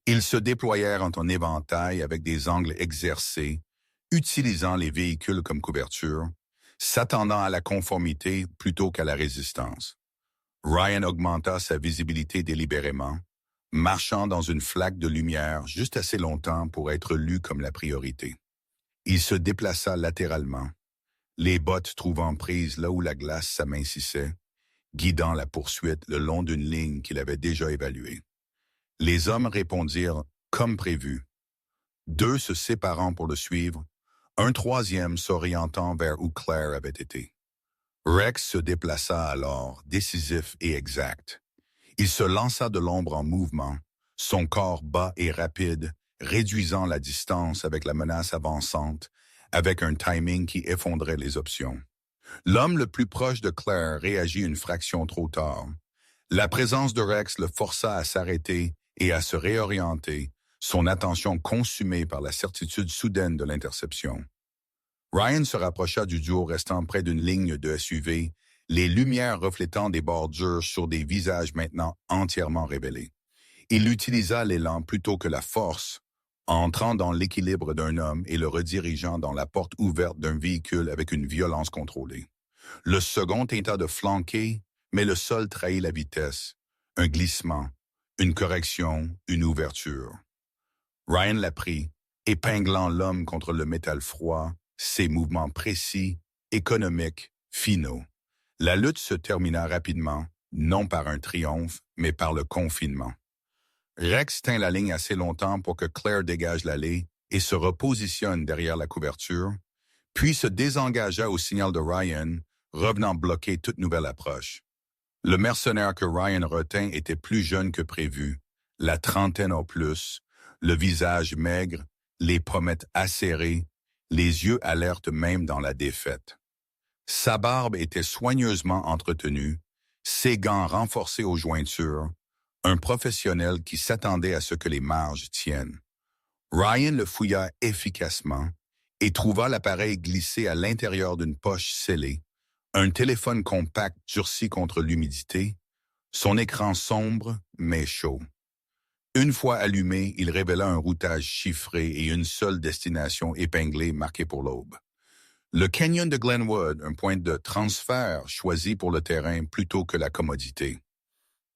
Ils se déployèrent en un éventail avec des angles exercés, utilisant les véhicules comme couverture, s'attendant à la conformité plutôt qu'à la résistance. Ryan augmenta sa visibilité délibérément, marchant dans une flaque de lumière juste assez longtemps pour être lu comme la priorité. Il se déplaça latéralement, les bottes trouvant prise là où la glace s'amincissait, guidant la poursuite le long d'une ligne qu'il avait déjà évaluée. Les hommes répondirent comme prévu, deux se séparant pour le suivre, un troisième s'orientant vers où Claire avait été. Rex se déplaça alors, décisif et exact. Il se lança de l'ombre en mouvement, son corps bas et rapide, réduisant la distance avec la menace avançante, avec un timing qui effondrait les options. L'homme le plus proche de Claire réagit une fraction trop tard. La présence de Rex le força à s'arrêter et à se réorienter, son attention consumée par la certitude soudaine de l'interception. Ryan se rapprocha du duo restant près d'une ligne de SUV, les lumières reflétant des bordures sur des visages maintenant entièrement révélés. Il utilisa l'élan plutôt que la force, entrant dans l'équilibre d'un homme et le redirigeant dans la porte ouverte d'un véhicule avec une violence contrôlée. Le second tenta de flanquer, mais le sol trahit la vitesse. Un glissement, une correction, une ouverture. Ryan la prit, épinglant l'homme contre le métal froid, ses mouvements précis, économiques, finaux. La lutte se termina rapidement, non par un triomphe, mais par le confinement. Rex tint la ligne assez longtemps pour que Claire dégage l'allée et se repositionne derrière la couverture, puis se désengagea au signal de Ryan, revenant bloquer toute nouvelle approche. Le mercenaire que Ryan retint était plus jeune que prévu, la trentaine au plus, le visage maigre, les pommettes acérées, les yeux alertes même dans la défaite. Sa barbe était soigneusement entretenue, ses gants renforcés aux jointures, un professionnel qui s'attendait à ce que les marges tiennent. Ryan le fouilla efficacement et trouva l'appareil glissé à l'intérieur d'une poche scellée, un téléphone compact durci contre l'humidité, son écran sombre mais chaud. Une fois allumé, il révéla un routage chiffré et une seule destination épinglée marquée pour l'aube. Le canyon de Glenwood, un point de transfert choisi pour le terrain plutôt que la commodité.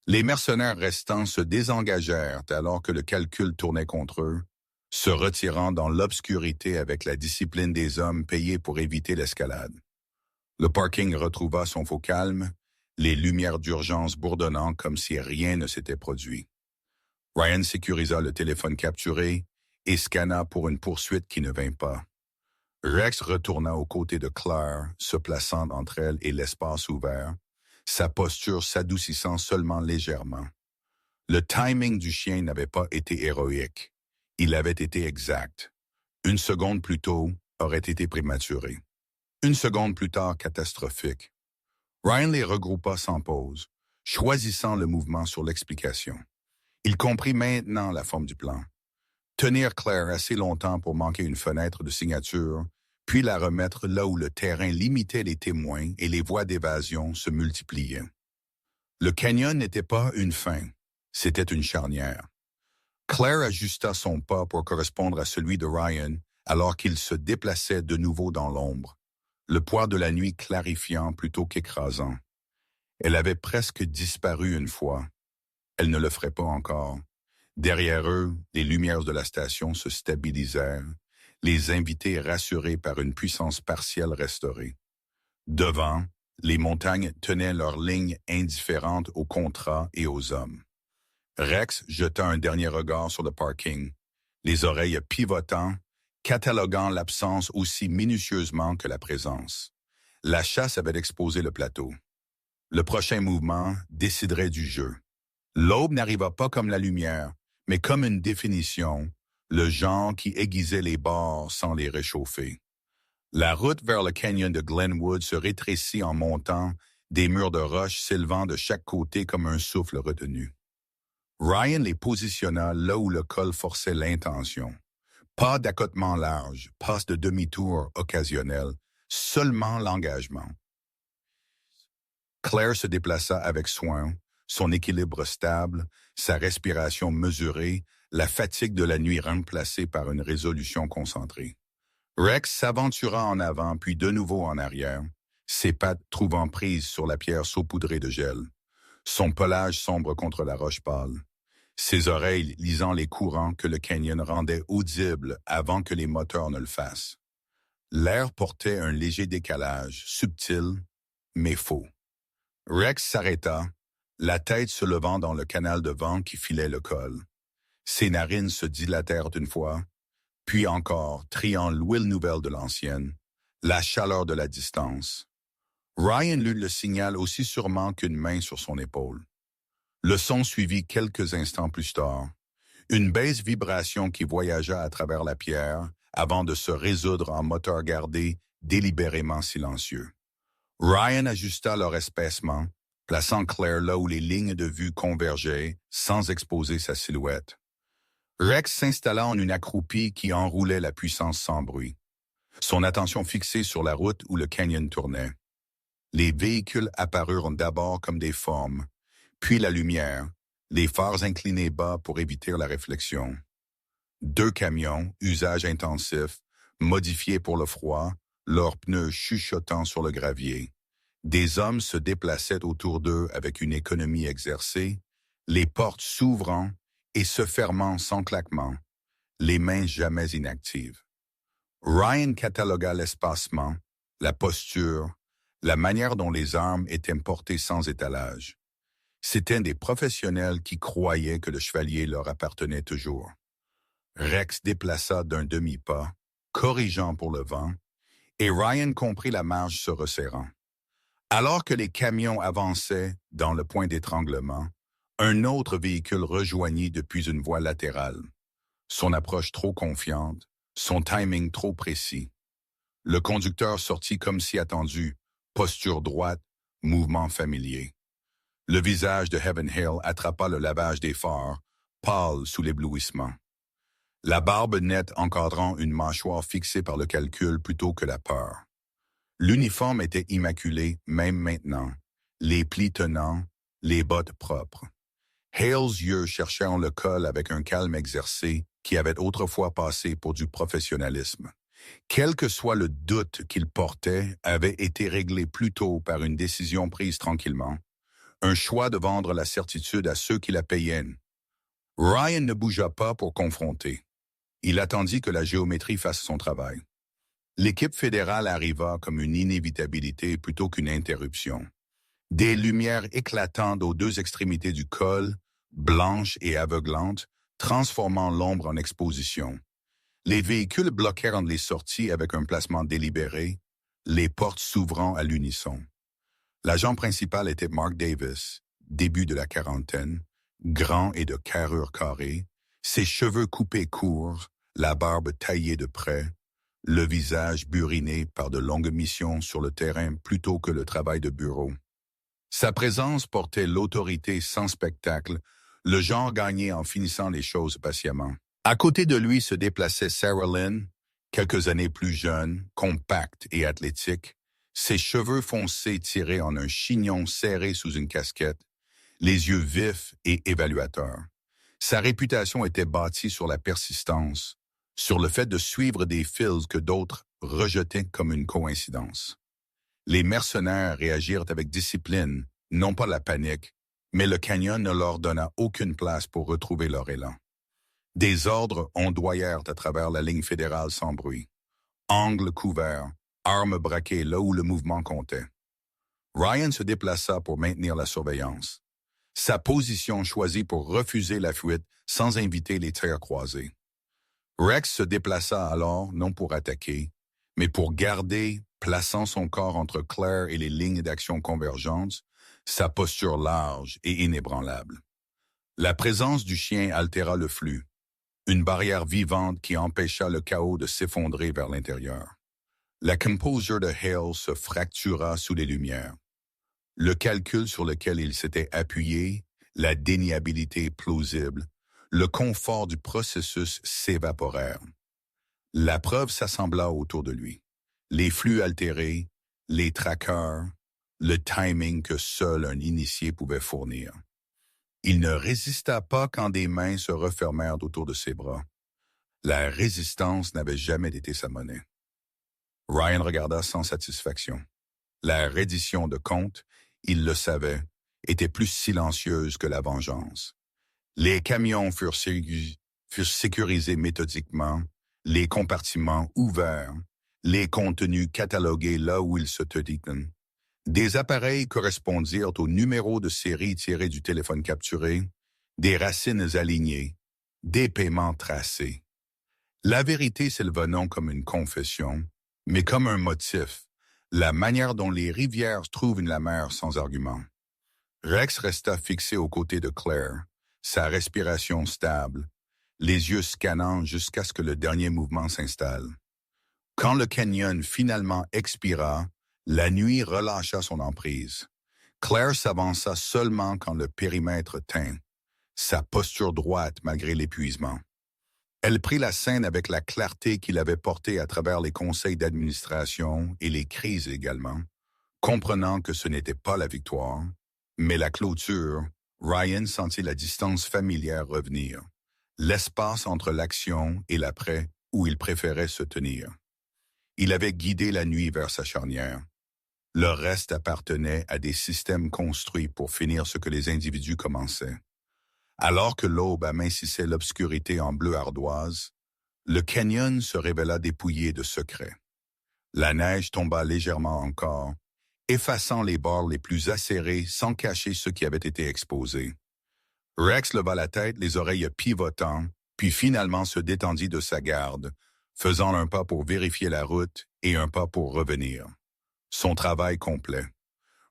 Les mercenaires restants se désengagèrent alors que le calcul tournait contre eux, se retirant dans l'obscurité avec la discipline des hommes payés pour éviter l'escalade. Le parking retrouva son faux calme, les lumières d'urgence bourdonnant comme si rien ne s'était produit. Ryan sécurisa le téléphone capturé et scanna pour une poursuite qui ne vint pas. Rex retourna aux côtés de Claire, se plaçant entre elle et l'espace ouvert, sa posture s'adoucissant seulement légèrement. Le timing du chien n'avait pas été héroïque. Il avait été exact. Une seconde plus tôt aurait été prématuré. Une seconde plus tard, catastrophique. Ryan les regroupa sans pause, choisissant le mouvement sur l'explication. Il comprit maintenant la forme du plan. Tenir Claire assez longtemps pour manquer une fenêtre de signature, puis la remettre là où le terrain limitait les témoins et les voies d'évasion se multipliaient. Le canyon n'était pas une fin, c'était une charnière. Claire ajusta son pas pour correspondre à celui de Ryan alors qu'il se déplaçait de nouveau dans l'ombre, le poids de la nuit clarifiant plutôt qu'écrasant. Elle avait presque disparu une fois. Elle ne le ferait pas encore. Derrière eux, les lumières de la station se stabilisèrent, les invités rassurés par une puissance partielle restaurée. Devant, les montagnes tenaient leur ligne indifférente aux contrats et aux hommes. Rex jeta un dernier regard sur le parking, les oreilles pivotant, cataloguant l'absence aussi minutieusement que la présence. La chasse avait exposé le plateau. Le prochain mouvement déciderait du jeu. L'aube n'arriva pas comme la lumière, mais comme une définition, le genre qui aiguisait les bords sans les réchauffer. La route vers le canyon de Glenwood se rétrécit en montant, des murs de roche s'élevant de chaque côté comme un souffle retenu. Ryan les positionna là où le col forçait l'intention. Pas d'accotement large, passe de demi-tour occasionnel, seulement l'engagement. Claire se déplaça avec soin, son équilibre stable, sa respiration mesurée, la fatigue de la nuit remplacée par une résolution concentrée. Rex s'aventura en avant puis de nouveau en arrière, ses pattes trouvant prise sur la pierre saupoudrée de gel, son pelage sombre contre la roche pâle, ses oreilles lisant les courants que le canyon rendait audibles avant que les moteurs ne le fassent. L'air portait un léger décalage, subtil, mais faux. Rex s'arrêta, la tête se levant dans le canal de vent qui filait le col. Ses narines se dilatèrent une fois, puis encore, triant l'huile nouvelle de l'ancienne, la chaleur de la distance. Ryan lut le signal aussi sûrement qu'une main sur son épaule. Le son suivit quelques instants plus tard, une basse vibration qui voyagea à travers la pierre avant de se résoudre en moteur gardé délibérément silencieux. Ryan ajusta leur espacement, plaçant Claire là où les lignes de vue convergeaient sans exposer sa silhouette. Rex s'installa en une accroupie qui enroulait la puissance sans bruit, son attention fixée sur la route où le canyon tournait. Les véhicules apparurent d'abord comme des formes, puis la lumière, les phares inclinés bas pour éviter la réflexion. 2 camions, usage intensif, modifiés pour le froid, leurs pneus chuchotant sur le gravier. Des hommes se déplaçaient autour d'eux avec une économie exercée, les portes s'ouvrant et se fermant sans claquement, les mains jamais inactives. Ryan catalogua l'espacement, la posture, la manière dont les armes étaient portées sans étalage. C'étaient des professionnels qui croyaient que le chevalier leur appartenait toujours. Rex déplaça d'un demi-pas, corrigeant pour le vent, et Ryan comprit la marge se resserrant. Alors que les camions avançaient dans le point d'étranglement, un autre véhicule rejoignit depuis une voie latérale. Son approche trop confiante, son timing trop précis. Le conducteur sortit comme si attendu, posture droite, mouvement familier. Le visage de Heaven Hill attrapa le lavage des phares, pâle sous l'éblouissement. La barbe nette encadrant une mâchoire fixée par le calcul plutôt que la peur. L'uniforme était immaculé, même maintenant, les plis tenants, les bottes propres. Hale's yeux cherchèrent le col avec un calme exercé qui avait autrefois passé pour du professionnalisme. Quel que soit le doute qu'il portait, avait été réglé plus tôt par une décision prise tranquillement, un choix de vendre la certitude à ceux qui la payaient. Ryan ne bougea pas pour confronter. Il attendit que la géométrie fasse son travail. L'équipe fédérale arriva comme une inévitabilité plutôt qu'une interruption. Des lumières éclatantes aux 2 extrémités du col, blanches et aveuglantes, transformant l'ombre en exposition. Les véhicules bloquèrent les sorties avec un placement délibéré, les portes s'ouvrant à l'unisson. L'agent principal était Mark Davis, début de la quarantaine, grand et de carrure carrée, ses cheveux coupés courts, la barbe taillée de près, le visage buriné par de longues missions sur le terrain plutôt que le travail de bureau. Sa présence portait l'autorité sans spectacle, le genre gagné en finissant les choses patiemment. À côté de lui se déplaçait Sarah Lynn, quelques années plus jeune, compacte et athlétique, ses cheveux foncés tirés en un chignon serré sous une casquette, les yeux vifs et évaluateurs. Sa réputation était bâtie sur la persistance, sur le fait de suivre des fils que d'autres rejetaient comme une coïncidence. Les mercenaires réagirent avec discipline, non pas la panique, mais le canyon ne leur donna aucune place pour retrouver leur élan. Des ordres ondoyèrent à travers la ligne fédérale sans bruit. Angles couverts, armes braquées là où le mouvement comptait. Ryan se déplaça pour maintenir la surveillance. Sa position choisie pour refuser la fuite sans inviter les tirs croisés. Rex se déplaça alors non pour attaquer, mais pour garder, plaçant son corps entre Claire et les lignes d'action convergentes, sa posture large et inébranlable. La présence du chien altéra le flux, une barrière vivante qui empêcha le chaos de s'effondrer vers l'intérieur. La composure de Hale se fractura sous les lumières. Le calcul sur lequel il s'était appuyé, la déniabilité plausible, le confort du processus s'évaporèrent. La preuve s'assembla autour de lui. Les flux altérés, les trackers, le timing que seul un initié pouvait fournir. Il ne résista pas quand des mains se refermèrent autour de ses bras. La résistance n'avait jamais été sa monnaie. Ryan regarda sans satisfaction. La reddition de compte, il le savait, était plus silencieuse que la vengeance. Les camions furent sécurisés méthodiquement, les compartiments ouverts, les contenus catalogués là où ils se tenaient. Des appareils correspondirent aux numéros de série tirés du téléphone capturé, des racines alignées, des paiements tracés. La vérité s'éleva non comme une confession, mais comme un motif, la manière dont les rivières trouvent la mer sans argument. Rex resta fixé aux côtés de Claire, sa respiration stable, les yeux scannant jusqu'à ce que le dernier mouvement s'installe. Quand le canyon finalement expira, la nuit relâcha son emprise. Claire s'avança seulement quand le périmètre tint, sa posture droite malgré l'épuisement. Elle prit la scène avec la clarté qu'il avait portée à travers les conseils d'administration et les crises également, comprenant que ce n'était pas la victoire, mais la clôture. Ryan sentit la distance familière revenir, l'espace entre l'action et l'après où il préférait se tenir. Il avait guidé la nuit vers sa charnière. Le reste appartenait à des systèmes construits pour finir ce que les individus commençaient. Alors que l'aube amincissait l'obscurité en bleu ardoise, le canyon se révéla dépouillé de secrets. La neige tomba légèrement encore, effaçant les bords les plus acérés sans cacher ceux qui avaient été exposés. Rex leva la tête, les oreilles pivotant, puis finalement se détendit de sa garde, faisant un pas pour vérifier la route et un pas pour revenir. Son travail complet.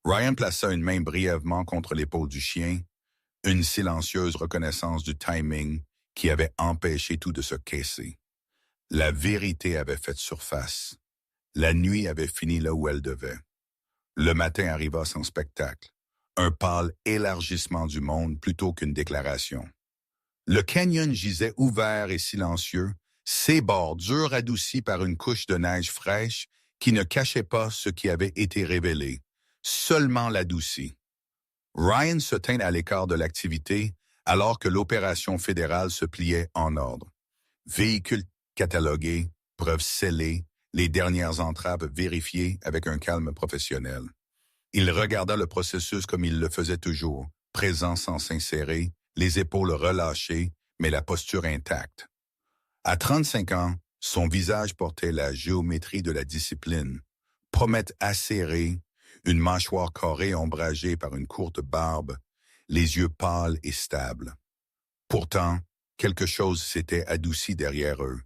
Ryan plaça une main brièvement contre l'épaule du chien, une silencieuse reconnaissance du timing qui avait empêché tout de se casser. La vérité avait fait surface. La nuit avait fini là où elle devait. Le matin arriva sans spectacle, un pâle élargissement du monde plutôt qu'une déclaration. Le canyon gisait ouvert et silencieux, ses bords durs adoucis par une couche de neige fraîche qui ne cachait pas ce qui avait été révélé, seulement l'adouci. Ryan se tint à l'écart de l'activité alors que l'opération fédérale se pliait en ordre. Véhicules catalogués, preuves scellées, les dernières entraves vérifiées avec un calme professionnel. Il regarda le processus comme il le faisait toujours, présent sans s'insérer, les épaules relâchées, mais la posture intacte. À 35 ans, son visage portait la géométrie de la discipline, pommette acérée, une mâchoire carrée ombragée par une courte barbe, les yeux pâles et stables. Pourtant, quelque chose s'était adouci derrière eux,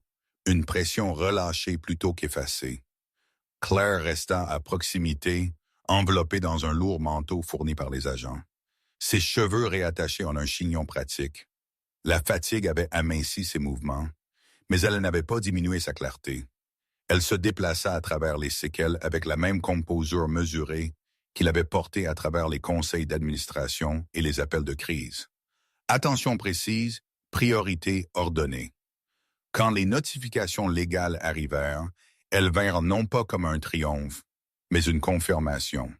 une pression relâchée plutôt qu'effacée. Claire resta à proximité, enveloppé dans un lourd manteau fourni par les agents. Ses cheveux réattachés en un chignon pratique. La fatigue avait aminci ses mouvements, mais elle n'avait pas diminué sa clarté. Elle se déplaça à travers les séquelles avec la même composure mesurée qu'il avait portée à travers les conseils d'administration et les appels de crise. Attention précise, priorité ordonnée. Quand les notifications légales arrivèrent, elles vinrent non pas comme un triomphe, mais une confirmation.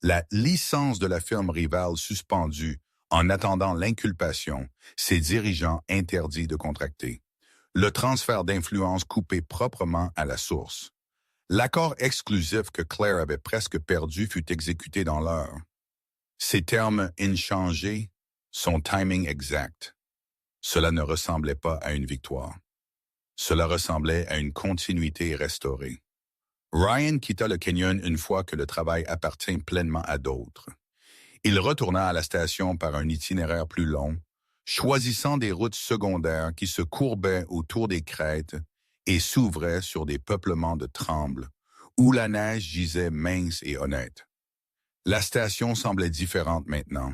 La licence de la firme rivale suspendue en attendant l'inculpation, ses dirigeants interdits de contracter. Le transfert d'influence coupé proprement à la source. L'accord exclusif que Claire avait presque perdu fut exécuté dans l'heure. Ses termes inchangés, son timing exact. Cela ne ressemblait pas à une victoire. Cela ressemblait à une continuité restaurée. Ryan quitta le Canyon une fois que le travail appartint pleinement à d'autres. Il retourna à la station par un itinéraire plus long, choisissant des routes secondaires qui se courbaient autour des crêtes et s'ouvraient sur des peuplements de trembles, où la neige gisait mince et honnête. La station semblait différente maintenant,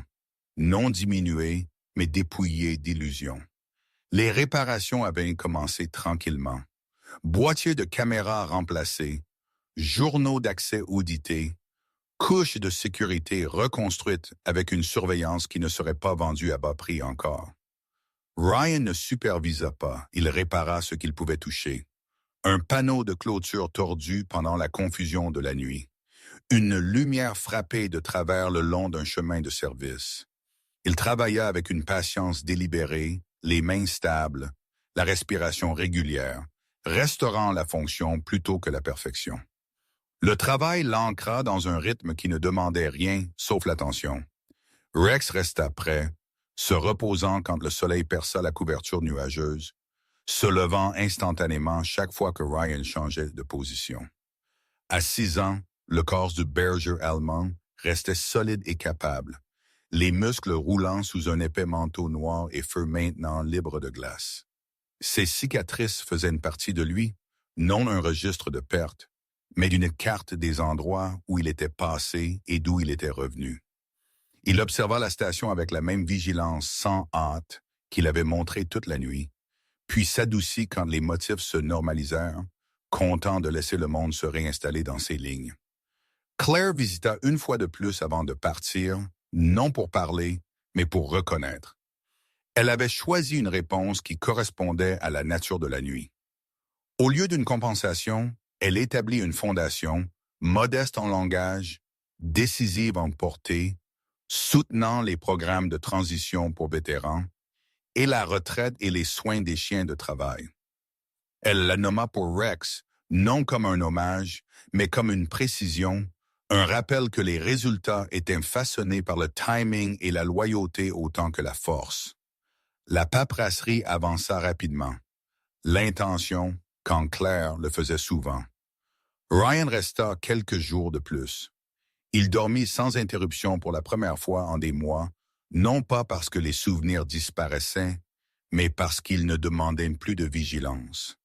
non diminuée, mais dépouillée d'illusions. Les réparations avaient commencé tranquillement. Boîtiers de caméras remplacés, journaux d'accès audités, couches de sécurité reconstruites avec une surveillance qui ne serait pas vendue à bas prix encore. Ryan ne supervisa pas, il répara ce qu'il pouvait toucher. Un panneau de clôture tordu pendant la confusion de la nuit. Une lumière frappée de travers le long d'un chemin de service. Il travailla avec une patience délibérée, les mains stables, la respiration régulière, restaurant la fonction plutôt que la perfection. Le travail l'ancra dans un rythme qui ne demandait rien sauf l'attention. Rex resta prêt, se reposant quand le soleil perça la couverture nuageuse, se levant instantanément chaque fois que Ryan changeait de position. À 6 ans, le corps du berger allemand restait solide et capable, les muscles roulant sous un épais manteau noir et feu maintenant libre de glace. Ses cicatrices faisaient une partie de lui, non un registre de pertes, mais d'une carte des endroits où il était passé et d'où il était revenu. Il observa la station avec la même vigilance sans hâte qu'il avait montrée toute la nuit, puis s'adoucit quand les motifs se normalisèrent, content de laisser le monde se réinstaller dans ses lignes. Claire visita une fois de plus avant de partir, non pour parler, mais pour reconnaître. Elle avait choisi une réponse qui correspondait à la nature de la nuit. Au lieu d'une compensation, elle établit une fondation, modeste en langage, décisive en portée, soutenant les programmes de transition pour vétérans et la retraite et les soins des chiens de travail. Elle la nomma pour Rex, non comme un hommage, mais comme une précision, un rappel que les résultats étaient façonnés par le timing et la loyauté autant que la force. La paperasserie avança rapidement. L'intention, quand Claire le faisait souvent. Ryan resta quelques jours de plus. Il dormit sans interruption pour la première fois en des mois, non pas parce que les souvenirs disparaissaient, mais parce qu'il ne demandait plus de vigilance.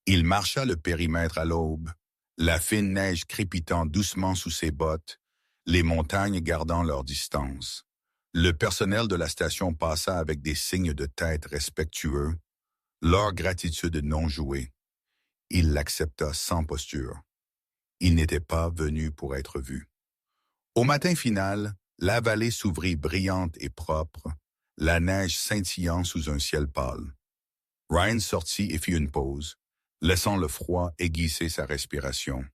Il marcha le périmètre à l'aube, la fine neige crépitant doucement sous ses bottes, les montagnes gardant leur distance. Le personnel de la station passa avec des signes de tête respectueux, leur gratitude non jouée. Il l'accepta sans posture. Il n'était pas venu pour être vu. Au matin final, la vallée s'ouvrit brillante et propre, la neige scintillant sous un ciel pâle. Ryan sortit et fit une pause, laissant le froid aiguiser sa respiration.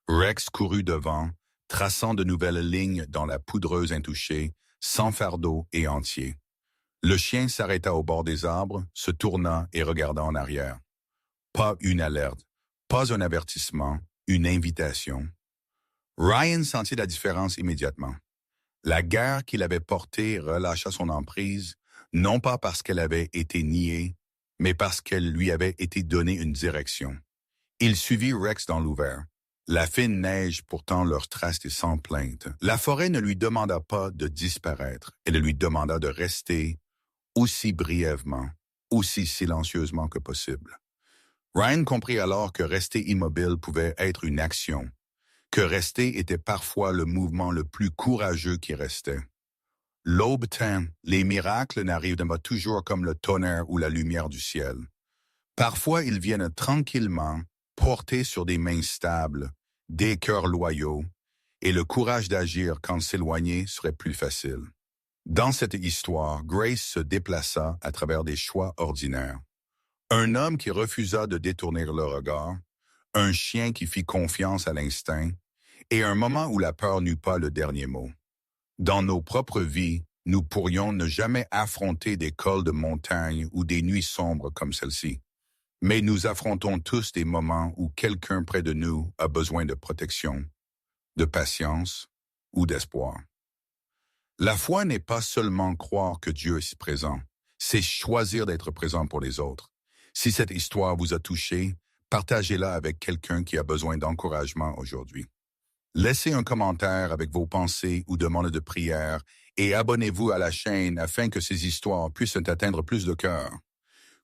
Rex courut devant, traçant de nouvelles lignes dans la poudreuse intouchée, sans fardeau et entier. Le chien s'arrêta au bord des arbres, se tourna et regarda en arrière. Pas une alerte, pas un avertissement, une invitation. Ryan sentit la différence immédiatement. La guerre qu'il avait portée relâcha son emprise, non pas parce qu'elle avait été niée, mais parce qu'elle lui avait été donnée une direction. Il suivit Rex dans l'ouvert. La fine neige pourtant leur trace sans plainte. La forêt ne lui demanda pas de disparaître, elle lui demanda de rester aussi brièvement, aussi silencieusement que possible. Ryan comprit alors que rester immobile pouvait être une action, que rester était parfois le mouvement le plus courageux qui restait. L'aube tint, les miracles n'arrivent pas toujours comme le tonnerre ou la lumière du ciel. Parfois, ils viennent tranquillement, portés sur des mains stables, des cœurs loyaux, et le courage d'agir quand s'éloigner serait plus facile. Dans cette histoire, Grace se déplaça à travers des choix ordinaires. Un homme qui refusa de détourner le regard, un chien qui fit confiance à l'instinct, et un moment où la peur n'eut pas le dernier mot. Dans nos propres vies, nous pourrions ne jamais affronter des cols de montagne ou des nuits sombres comme celle-ci. Mais nous affrontons tous des moments où quelqu'un près de nous a besoin de protection, de patience ou d'espoir. La foi n'est pas seulement croire que Dieu est présent, c'est choisir d'être présent pour les autres. Si cette histoire vous a touché, partagez-la avec quelqu'un qui a besoin d'encouragement aujourd'hui. Laissez un commentaire avec vos pensées ou demandes de prière et abonnez-vous à la chaîne afin que ces histoires puissent atteindre plus de cœurs.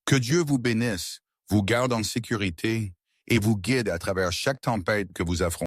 Que Dieu vous bénisse, vous garde en sécurité et vous guide à travers chaque tempête que vous affrontez.